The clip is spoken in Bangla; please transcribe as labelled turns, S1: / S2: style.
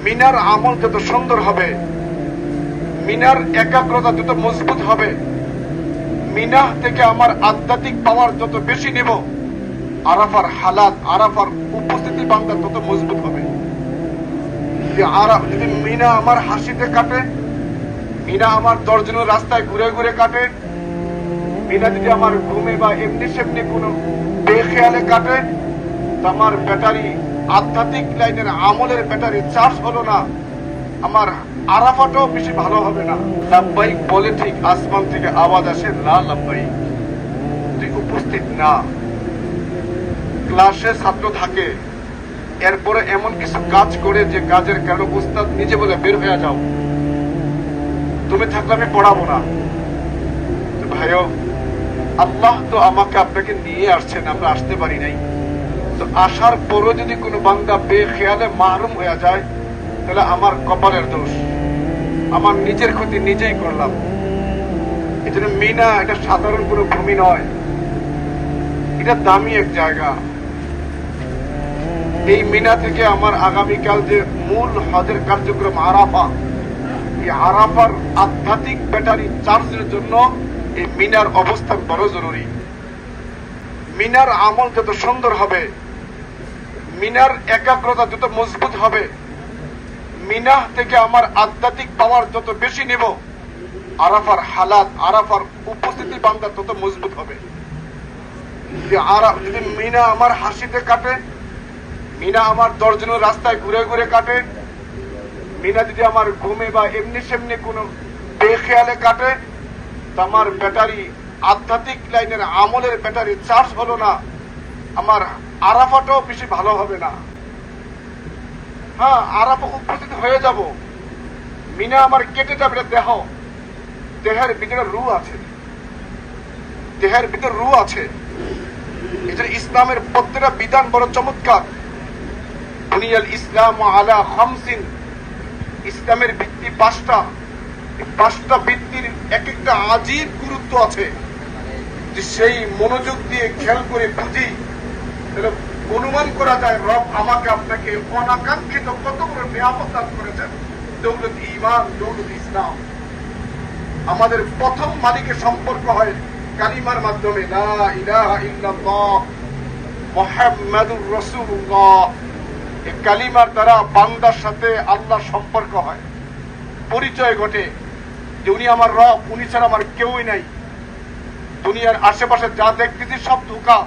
S1: মিনার আমল যত সুন্দর হবে, মিনার একাগ্রতা যত মজবুত হবে, মিনা থেকে আমার আধ্যাত্মিক পাওয়ার যত বেশি নেব, আরাফার হালাত, আরাফার উপস্থিতি বান্দা তত মজবুত হবে। যদি মিনা আমার হাসিতে কাটে, মিনা আমার দর্জনের রাস্তায় ঘুরে ঘুরে কাটে, মিনা যদি আমার ঘুমে বা এমনি সেমনি কোনো বেখেয়ালে কাটে, তো আমার ব্যাটারি, আধ্যাত্মিক লাইনের আমলের ব্যাটারি চার্জ হলো না, আমার আরাফাটাও বেশি ভালো হবে না। লাব্বাইক বলে ঠিক আসমান থেকে আওয়াজ আসে, না লাব্বাইক, তুই উপস্থিত না। ক্লাসে ছাত্র থাকে, এরপরে এমন কিছু কাজ করে যে কাজের কারণে উস্তাদ নিজে বলে বের হয়ে যাও, তুমি থাকলে আমি পড়াবো না। ভাইও, আল্লাহ তো আমাকে আপনাকে নিয়ে আসছেন, আমরা আসতে পারি নাই। তো আসার পরও যদি কোনো বান্দা বেখেয়ালে মাহরুম হয়ে যায়, তাহলে আমার কপালের দোষ, আমার নিজের ক্ষতি নিজেই করলাম। এই জন্য মিনা এটা সাধারণ কোনো ভূমি নয়, এটা দামি এক জায়গা। এই মিনা থেকে আমার আগামীকাল যে মূল হজের কার্যক্রম আরাফা, এই আরাফার আধ্যাত্মিক ব্যাটারি চার্জের জন্য এই মিনার অবস্থান বড় জরুরি। মিনার আমল যত সুন্দর হবে, মিনার একাগ্রতা যত মজবুত হবে, মিনা থেকে আমার আধ্যাত্মিক পাওয়ার যত বেশি নেব, আরাফার হালাত, আরাফার উপস্থিতি বান্দা তত মজবুত হবে। যদি মিনা আমার হাসিতে কাটে, মিনা আমার দর্জনের রাস্তায় ঘুরে ঘুরে কাটে, মিনা যদি আমার ঘুমে বা এমনি সেমনি কোনো বেখেয়ালে কাটে, তো আমার ব্যাটারি, আধ্যাত্মিক লাইনের আমলের ব্যাটারি চার্জ হলো না, আমার আরাফাটাও বেশি ভালো হবে না। হ্যাঁ, আরাফা উপস্থিত হয়ে যাব, মিনা আমার কেটে যাবে দেহ, দেহের ভিতরে রূহ আছে, দেহের ভিতরে রূহ আছে। এই জন্য ইসলামের প্রত্যেকটা বিধান বড় চমৎকার। বুনিয়াল ইসলাম আলা খামসিন, ইসলামের ভিত্তি পাঁচটা। পাঁচটা ভিত্তির এক একটা আজীব গুরুত্ব আছে, যে সেই মনোযোগ দিয়ে খেয়াল করে বুঝি, তাহলে অনুমান করা যায় রব আমাকে আপনাকে অনাকাঙ্ক্ষিত কত বড় নিয়ামত দান করেছেন। দৌলত ঈমান, দৌলত ইসলাম। আমাদের প্রথম মালিকের সম্পর্ক হয় কালিমার মাধ্যমে, লা ইলাহা ইল্লাল্লাহ মুহাম্মাদুর রাসূলুল্লাহ। এই কালিমার দ্বারা বান্দার সাথে আল্লাহর সম্পর্ক হয়, পরিচয় ঘটে যে উনি আমার রব, উনি ছাড়া আমার কেউই নাই। দুনিয়ার আশেপাশে যা দেখতেছি সব ধোঁকা।